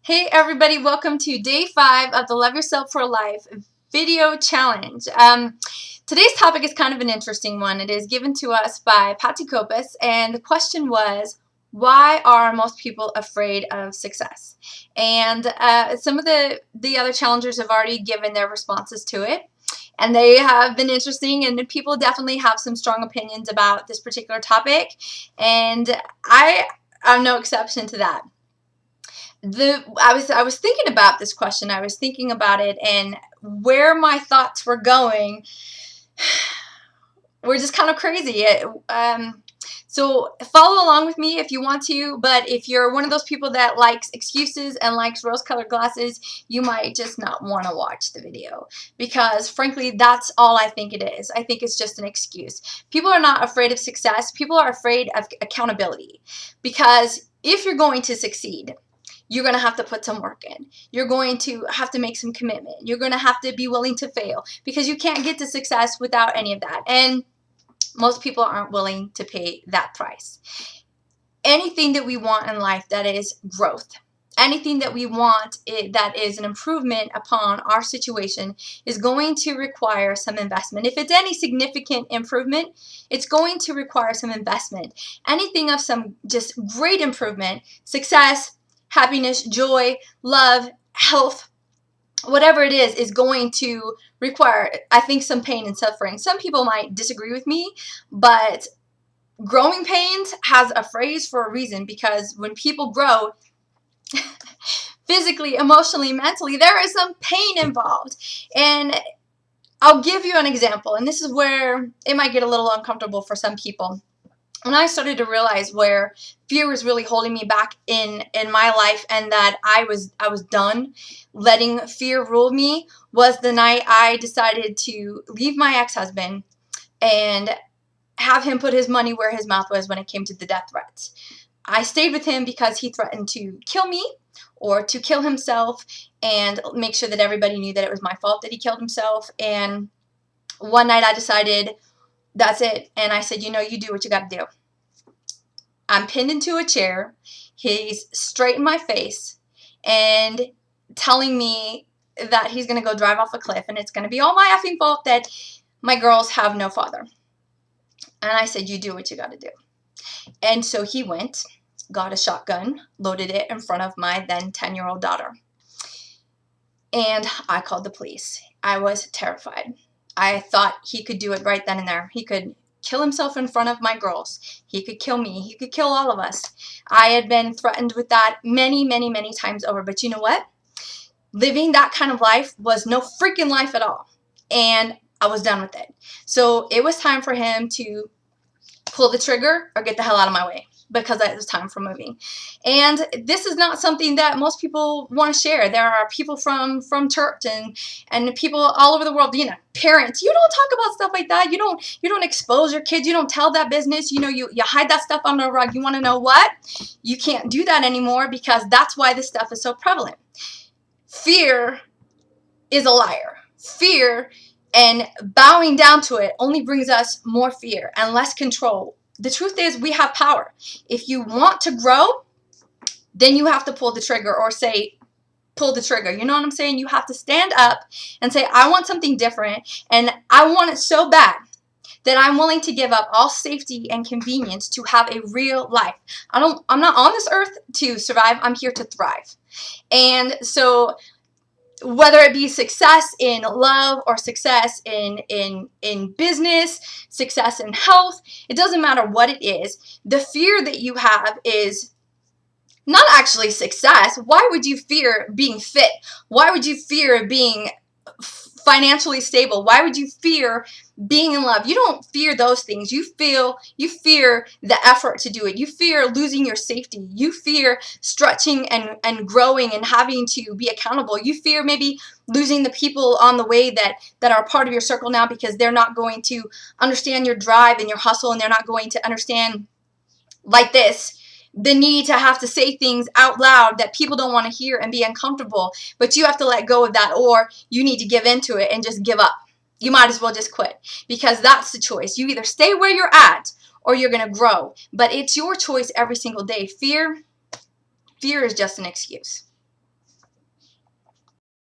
Hey everybody, welcome to day 5 of the Love Yourself for Life video challenge. Today's topic is kind of an interesting one. It is given to us by Patsy Kopis, and the question was, why are most people afraid of success? And some of the other challengers have already given their responses to it, and they have been interesting, and people definitely have some strong opinions about this particular topic, and I am no exception to that. I was thinking about this question. I was thinking about it, and where my thoughts were going were just kind of crazy. So follow along with me if you want to, but if you're one of those people that likes excuses and likes rose-colored glasses, you might just not want to watch the video, because frankly, that's all I think it is. I think it's just an excuse. People are not afraid of success. People are afraid of accountability, because if you're going to succeed, you're going to have to put some work in. You're going to have to make some commitment. You're going to have to be willing to fail, because you can't get to success without any of that. And most people aren't willing to pay that price. Anything that we want in life that is growth, anything that we want that is an improvement upon our situation, is going to require some investment. If it's any significant improvement, it's going to require some investment. Anything of some just great improvement, success, happiness, joy, love, health, whatever it is going to require, I think, some pain and suffering. Some people might disagree with me, but growing pains has a phrase for a reason, because when people grow physically, emotionally, mentally, there is some pain involved. And I'll give you an example, and this is where it might get a little uncomfortable for some people. When I started to realize where fear was really holding me back in my life, and that I was done letting fear rule me, was the night I decided to leave my ex-husband and have him put his money where his mouth was when it came to the death threats. I stayed with him because he threatened to kill me or to kill himself and make sure that everybody knew that it was my fault that he killed himself. And one night I decided, that's it. And I said, you know, you do what you got to do. I'm pinned into a chair. He's straight in my face and telling me that he's going to go drive off a cliff, and it's going to be all my effing fault that my girls have no father. And I said, you do what you got to do. And so he went, got a shotgun, loaded it in front of my then 10-year-old daughter. And I called the police. I was terrified. I thought he could do it right then and there. He could kill himself in front of my girls. He could kill me. He could kill all of us. I had been threatened with that many, many, many times over. But you know what? Living that kind of life was no freaking life at all. And I was done with it. So it was time for him to pull the trigger or get the hell out of my way, because it was time for moving. And this is not something that most people want to share. There are people from church and people all over the world, you know, parents. You don't talk about stuff like that. You don't expose your kids. You don't tell that business. You know, you hide that stuff under the rug. You want to know what? You can't do that anymore, because that's why this stuff is so prevalent. Fear is a liar. Fear and bowing down to it only brings us more fear and less control. The truth is, we have power. If you want to grow, then you have to pull the trigger, or say, pull the trigger. You know what I'm saying? You have to stand up and say, I want something different, and I want it so bad that I'm willing to give up all safety and convenience to have a real life. I'm not on this earth to survive. I'm here to thrive. And so whether it be success in love or success in business, success in health, it doesn't matter what it is. The fear that you have is not actually success. Why would you fear being fit? Why would you fear being financially stable? Why would you fear being in love? You don't fear those things. You fear the effort to do it. You fear losing your safety. You fear stretching and growing and having to be accountable. You fear maybe losing the people on the way that are part of your circle now, because they're not going to understand your drive and your hustle, and they're not going to understand, like this, the need to have to say things out loud that people don't want to hear and be uncomfortable. But you have to let go of that, or you need to give into it and just give up. You might as well just quit, because that's the choice. You either stay where you're at or you're going to grow. But it's your choice every single day. Fear is just an excuse.